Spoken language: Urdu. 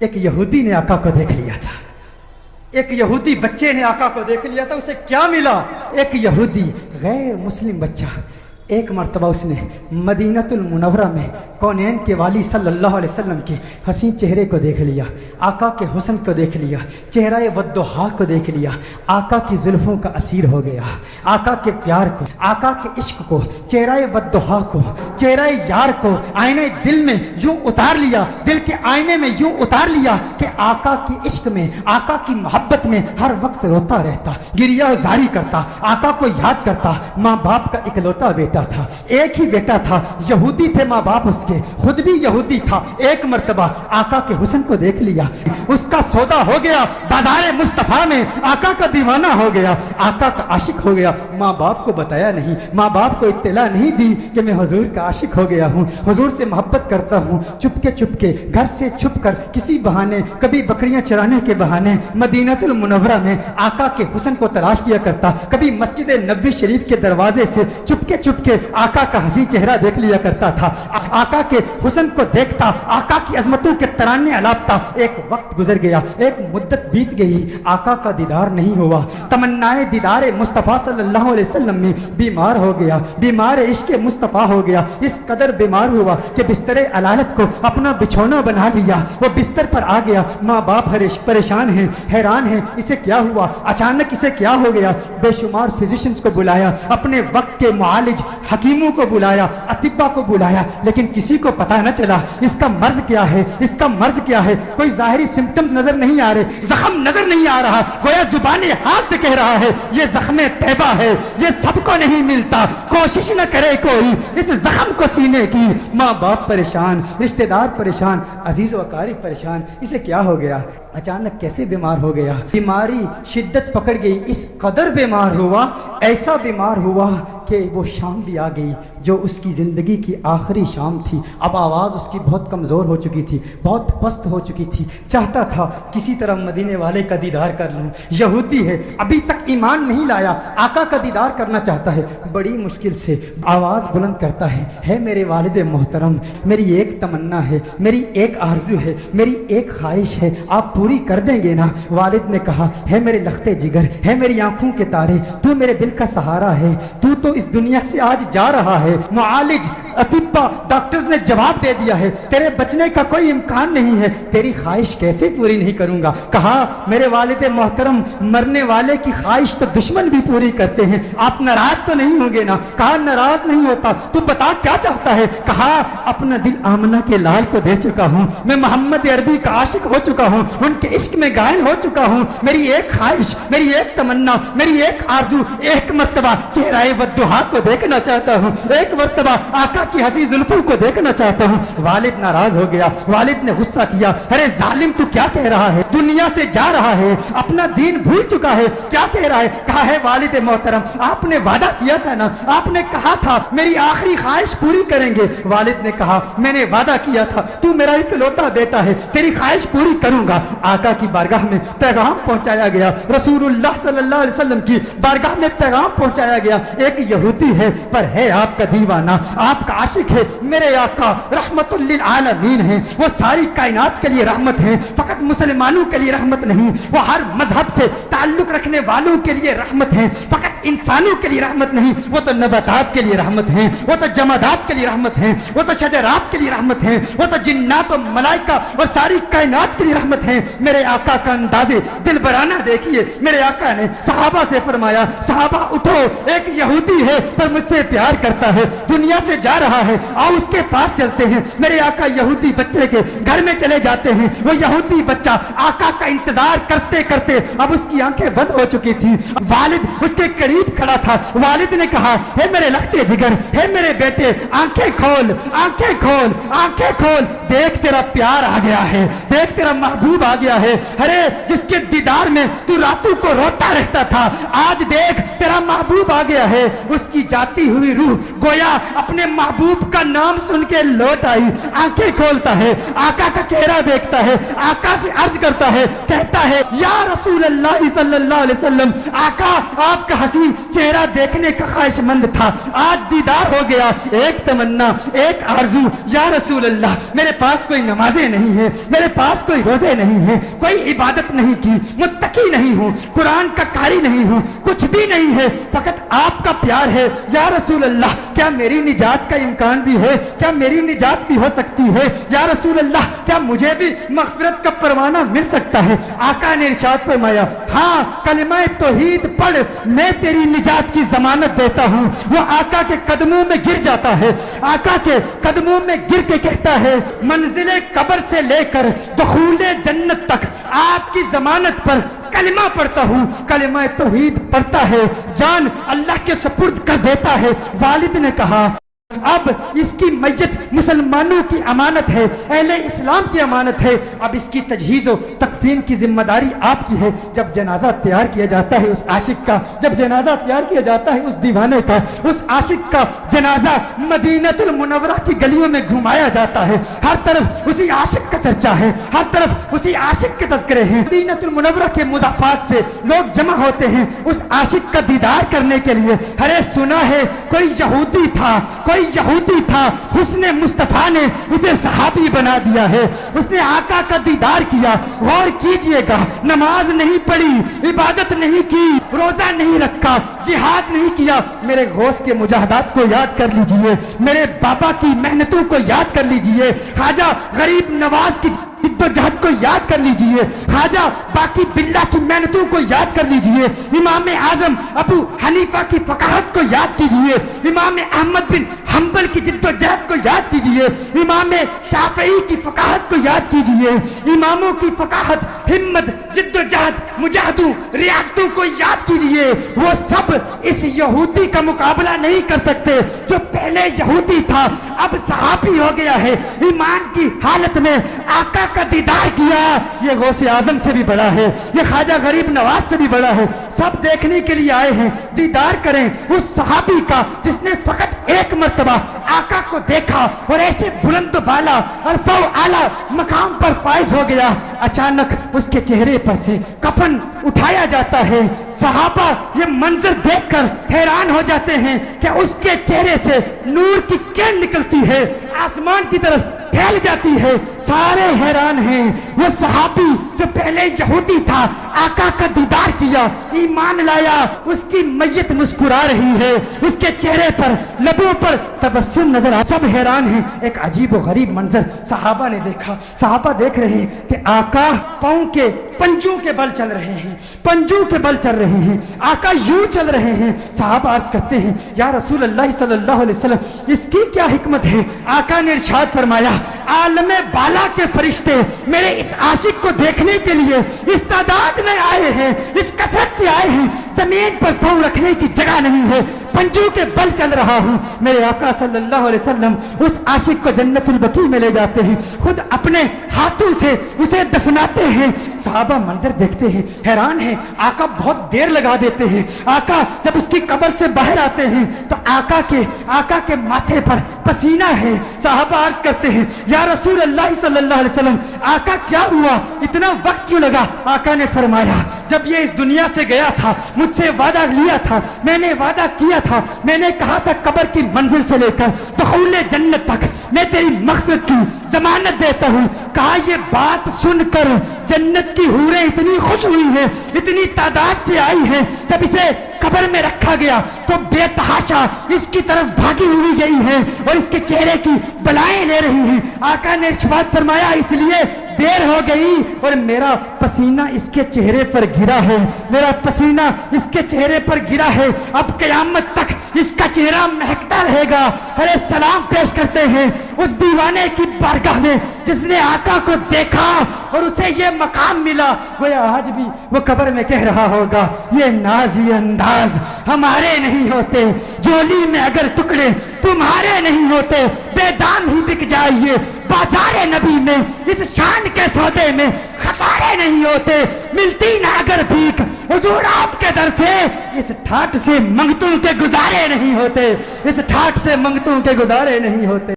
ایک یہودی نے آقا کو دیکھ لیا تھا، ایک یہودی بچے نے آقا کو دیکھ لیا تھا. اسے کیا ملا؟ ایک یہودی غیر مسلم بچہ ایک مرتبہ اس نے مدینۃ المنورہ میں کونین کے والی صلی اللہ علیہ وسلم کے حسین چہرے کو دیکھ لیا، آقا کے حسن کو دیکھ لیا، چہرہ والضحیٰ کو دیکھ لیا، آقا کی زلفوں کا اسیر ہو گیا، آقا کے پیار کو، آقا کے عشق کو، چہرہ والضحیٰ کو، چہرہ یار کو آئینہ دل میں یوں اتار لیا، دل کے آئینے میں یوں اتار لیا کہ آقا کی عشق میں، آقا کی محبت میں ہر وقت روتا رہتا، گریہ زاری کرتا، آقا کو یاد کرتا. ماں باپ کا اکلوتا بیٹا تھا، ایک ہی بیٹا تھا، یہودی تھے ماں باپ اس کے، خود بھی یہودی تھا. ایک مرتبہ آقا کے حسن کو دیکھ لیا، اس کا سودا ہو گیا، بازار مصطفیٰ میں آقا کا دیوانہ ہو گیا، آقا کا عاشق ہو گیا. ماں باپ کو بتایا نہیں، ماں باپ کو اطلاع نہیں دی کہ میں حضور کا عاشق ہو گیا ہوں، حضور سے محبت کرتا ہوں. چپ کے گھر سے چھپ کر کسی بہانے، کبھی بکریاں چرانے کے بہانے مدینۃ المنورہ میں آقا کے حسن کو تلاش کیا کرتا، کبھی مسجد نبوی شریف کے دروازے سے چپ کے آقا کا حسین چہرہ دیکھ لیا کرتا تھا، آقا کے حسن کو دیکھتا، آقا کی عظمتوں کے ترانے الاپتا. ایک وقت گزر گیا، ایک مدت بیت گئی، آقا کا دیدار نہیں ہوا. تمنائے دیدار مصطفیٰ صلی اللہ علیہ وسلم میں بیمار ہو گیا، بیمار عشق مصطفیٰ ہو گیا. اس قدر بیمار ہوا کہ بستر علالت کو اپنا بچھونا بنا لیا، وہ بستر پر آ گیا. ماں باپ پریشان ہیں، حیران ہیں، اسے کیا ہوا، اچانک اسے کیا ہو گیا. بے شمار فزیشنز کو بلایا، اپنے وقت کے معالج حکیموں کو بلایا، اطباء کو بلایا، لیکن کسی کو پتہ نہ چلا اس کا مرض کیا ہے، اس کا مرض کیا ہے. کوئی ظاہری سمپٹمز نظر نہیں آ رہے، زخم نظر نہیں آ رہا، گویا زبان ہاتھ سے کہہ رہا ہے یہ زخم طیبہ ہے، یہ سب کو نہیں ملتا، کوشش نہ کرے کوئی اس زخم کو سینے کی. ماں باپ پریشان، رشتہ دار پریشان، عزیز و اقارب پریشان. اسے کیا ہو گیا، اچانک کیسے بیمار ہو گیا. بیماری شدت پکڑ گئی، اس قدر بیمار ہوا، ایسا بیمار ہوا کہ وہ شام بھی آ گئی جو اس کی زندگی کی آخری شام تھی. اب آواز اس کی بہت کمزور ہو چکی تھی، بہت پست ہو چکی تھی. چاہتا تھا کسی طرح مدینے والے کا دیدار کر لوں. یہودی ہے، ابھی تک ایمان نہیں لایا، آقا کا دیدار کرنا چاہتا ہے. بڑی مشکل سے آواز بلند کرتا ہے میرے والد محترم، میری ایک تمنا ہے، میری ایک آرزو ہے، میری ایک خواہش ہے، آپ پوری کر دیں گے نا؟ والد نے کہا ہے میرے لختے جگر، ہے میری آنکھوں کے تارے، تو میرے دل کا سہارا ہے، تو اس دنیا سے آج جا رہا ہے. معالج، اطباء، ڈاکٹرز نے جواب دے دیا ہے تیرے بچنے کا کوئی امکان نہیں ہے. تیری خواہش کیسے پوری نہیں کروں گا؟ کہا میرے والد محترم، مرنے والے کی خواہش تو دشمن بھی پوری کرتے ہیں، آپ ناراض تو نہیں ہوں گے نا؟ کہا ناراض نہیں ہوتا. تو بتا کیا چاہتا ہے؟ کہا اپنا دل آمنہ کے لال کو دے چکا ہوں، میں محمد عربی کا عاشق ہو چکا ہوں، ان کے عشق میں گائل ہو چکا ہوں. میری ایک خواہش، میری ایک تمنا، میری ایک آرزو، ایک مرتبہ چہرہ والضحیٰ کو دیکھنا چاہتا ہوں، ایک مرتبہ آقا کی حسین زلفوں کو دیکھنا چاہتا ہوں. والد ناراض ہو گیا، والد نے غصہ کیا، ارے ظالم تو کیا کہہ رہا ہے، دنیا سے جا رہا ہے، اپنا دین بھول چکا ہے، کیا کہہ رہا ہے؟ کہا ہے والد محترم، آپ نے وعدہ کیا تھا نا، آپ نے کہا تھا میری آخری خواہش پوری کریں گے. والد نے کہا میں نے وعدہ کیا تھا، تو میرا اکلوتا بیٹا ہے، تیری خواہش پوری کروں گا. آقا کی بارگاہ میں پیغام پہنچایا گیا، رسول اللہ صلی اللہ علیہ وسلم کی بارگاہ میں پیغام پہنچایا گیا. ایک یہودی ہے پر ہے آپ کا دیوانہ، آپ کا عاشق ہے. میرے آقا رحمت للعالمین ہیں، وہ ساری کائنات کے لیے رحمت ہیں، فقط مسلمانوں کے لیے رحمت نہیں، وہ ہر مذہب سے تعلق رکھنے والوں کے لیے رحمت ہیں، فقط انسانوں کے لیے رحمت نہیں، وہ تو نباتات کے لیے رحمت ہیں، وہ تو جمادات کے لیے رحمت ہیں، وہ تو شجرات کے لیے رحمت ہیں، وہ تو جنات و ملائکہ اور ساری کائنات کے لیے رحمت ہیں. میرے آقا کا انداز دل برانہ دیکھیے. میرے آقا نے صحابہ سے فرمایا صحابہ اٹھو، ایک یہودی ہے پر مجھ سے پیار کرتا ہے، دنیا سے جا رہا ہے، آؤ اس کے پاس چلتے ہیں. میرے آقا یہودی بچے کے گھر میں چلے جاتے ہیں. وہ یہودی بچہ آقا کا انتظار کرتے کرتے اب اس کی آنکھیں بند ہو چکی تھی. والد اس کے قریب کھڑا تھا. والد نے کہا ہے میرے لختے جگر، ہے میرے بیٹے، آنکھیں کھول، آنکھیں کھول، آنکھیں کھول، دیکھ تیرا پیار آ گیا ہے، دیکھ تیرا محبوب آ گیا ہے. ارے جس کے دیدار میں تو راتوں کو روتا رہتا تھا، آج دیکھ تیرا محبوب آ گیا ہے. اس کی جاتی ہوئی روح گویا اپنے محبوب کا نام سن کے لوٹ آئی، آنکھیں کھولتا ہے، آقا کا چہرہ دیکھتا ہے، آقا سے عرض کرتا ہے، کہتا ہے یا رسول اللہ صلی اللہ علیہ وسلم، آقا آپ کا حسین چہرہ دیکھنے کا خواہش مند تھا، آج دیدار ہو گیا، ایک تمنا، ایک آرزو، یا رسول اللہ میرے پاس کوئی نمازیں نہیں ہیں، میرے پاس کوئی روزے نہیں ہیں، کوئی عبادت نہیں کی، متقی نہیں ہوں، قرآن کا قاری نہیں ہوں، کچھ بھی نہیں ہے، فقط آپ کا پیار ہے، یا رسول اللہ کیا میری نجات کا امکان بھی ہے؟ کیا میری نجات بھی ہو سکتی ہے؟ یا رسول اللہ کیا مجھے بھی مغفرت کا پروانہ مل سکتا ہے؟ آقا نے ارشاد فرمایا ہاں کلمہ توحید پڑھ، میں تیری نجات کی ضمانت دیتا ہوں۔ وہ آقا کے قدموں میں گر جاتا ہے، آقا کے قدموں میں گر کے کہتا ہے منزل قبر سے لے کر دخول جنت تک آپ کی ضمانت پر کلمہ پڑھتا ہوں، کلمہ توحید پڑھتا ہے، جان اللہ کے سپرد کر دیتا ہے۔ والد نے کہا اب اس کی میت مسلمانوں کی امانت ہے، اہل اسلام کی امانت ہے، اب اس کی تجہیز و تکفین کی ذمہ داری آپ کی ہے۔ جب جنازہ تیار کیا جاتا ہے اس عاشق کا، جب جنازہ تیار کیا جاتا ہے اس دیوانے کا، اس عاشق کا جنازہ مدینہ المنورہ کی گلیوں میں گھمایا جاتا ہے، ہر طرف اسی عاشق کا چرچا ہے، ہر طرف اسی عاشق کے تذکرے ہیں۔ مدینہ المنورہ کے مضافات سے لوگ جمع ہوتے ہیں اس عاشق کا دیدار کرنے کے لیے۔ ارے سنا ہے کوئی یہودی تھا، کوئی یہودی تھا، حسن مصطفیٰ نے اسے صحابی بنا دیا ہے، اس نے آقا کا دیدار کیا۔ غور کیجئے گا، نماز نہیں پڑھی، عبادت نہیں کی، روزہ نہیں رکھا، جہاد نہیں کیا، میرے غوث کے مجاہدات کو یاد کر لیجئے، میرے بابا کی محنتوں کو یاد کر لیجئے، خواجہ غریب نواز کی جد و جہد کو یاد کر لیجئے، خواجہ باقی باللہ کی محنتوں کو یاد کر لیجئے، امام اعظم ابو حنیفہ کی فقاہت کو یاد کیجئے، امام احمد بن حنبل کی جد و جہد کو یاد کیجئے، امام شافعی کی فقاہت کو یاد کیجئے، اماموں کی فقاہت، ہمت، جد و جہد، مجاہدوں، ریاستوں کو یاد کیجئے۔ وہ سب اس یہودی کا مقابلہ نہیں کر سکتے جو پہلے یہودی تھا اب صحابی ہو گیا ہے، ایمان کی حالت میں آقا کا دیدار کیا۔ یہ غوث اعظم سے بھی بڑا ہے، یہ خواجہ غریب نواز سے بھی بڑا ہے۔ سب دیکھنے کے لیے آئے ہیں، دیدار کریں اس صحابی کا جس نے فقط ایک مرتبہ آقا کو دیکھا اور ایسے بلند و بالا عرفہ و اعلیٰ مقام پر فائز ہو گیا۔ اچانک اس کے چہرے پر سے کفن اٹھایا جاتا ہے، صحابہ یہ منظر دیکھ کر حیران ہو جاتے ہیں کہ اس کے چہرے سے نور کی کرن نکلتی ہے، آسمان کی طرف پھیل جاتی ہے، سارے حیران ہیں۔ وہ صحابی جو پہلے یہودی تھا آقا کا دیدار کیا، ایمان لایا، اس کی میت مسکرا رہی ہے، اس کے چہرے پر لبوں پر تبسم نظر آ، سب حیران ہیں۔ ایک عجیب و غریب منظر صحابہ نے دیکھا، صحابہ دیکھ رہے ہیں کہ آقا پاؤں کے پنجوں کے بل چل رہے ہیں، پنجوں کے بل چل رہے ہیں، آقا یوں چل رہے ہیں۔ صحابہ عرض کرتے ہیں یا رسول اللہ صلی اللہ علیہ وسلم اس کی کیا حکمت ہے؟ آقا نے ارشاد فرمایا عالم بالا کے فرشتے میرے اس عاشق کو دیکھنے کے لیے اس تعداد میں آئے ہیں، اس کثرت سے آئے ہیں، زمین پر پاؤں رکھنے کی جگہ نہیں ہے، پنجوں کے بل چل رہا ہوں۔ میرے آقا صلی اللہ علیہ وسلم اس عاشق کو جنت البقیع میں لے جاتے ہیں، خود اپنے ہاتھوں سے اسے دفناتے ہیں۔ صحابہ منظر دیکھتے ہیں، حیران ہیں، آقا بہت دیر لگا دیتے ہیں۔ آقا جب اس کی قبر سے باہر آتے ہیں تو آقا کے ماتھے پر پسینہ ہے۔ صحابہ عرض کرتے ہیں یا رسول اللہ صلی اللہ علیہ وسلم آقا کیا ہوا، اتنا وقت کیوں لگا؟ آقا نے فرمایا جب یہ اس دنیا سے گیا تھا مجھ سے وعدہ لیا تھا، میں نے وعدہ کیا تھا، میں نے کہا تھا قبر کی منزل سے لے کر دخول جنت تک میں تیری مغفرت کی ضمانت دیتا ہوں۔ کہا یہ بات سن کر جنت کی حوریں اتنی خوش ہوئی ہیں، اتنی تعداد سے آئی ہیں، جب اسے قبر میں رکھا گیا تو بے تحاشا اس کی طرف بھاگی ہوئی گئی ہیں اور اس کے چہرے کی بلائیں لے رہی ہیں۔ آقا نے ارشاد فرمایا اس لیے دیر ہو گئی اور میرا پسینہ اس کے چہرے پر گرا ہے، میرا پسینہ اس کے چہرے پر گرا ہے، اب قیامت تک اس کا چہرہ مہکتا رہے گا۔ ارے سلام پیش کرتے ہیں اس دیوانے کی بارگاہ میں جس نے آقا کو دیکھا اور اسے یہ مقام ملا۔ گویا آج بھی وہ قبر میں کہہ رہا ہوگا یہ ناز یہ انداز ہمارے نہیں ہوتے، جولی میں اگر ٹکڑے تمہارے نہیں ہوتے، بے دام ہی بک جائیے بازار نبی میں، اس شان کے سودے میں خسارے نہیں ہوتے، ملتی نہ اگر بھیک حضور آپ کے در سے اس ٹھاٹ سے منگتوں کے گزارے نہیں ہوتے، اس ٹھاٹ سے منگتوں کے گزارے نہیں ہوتے۔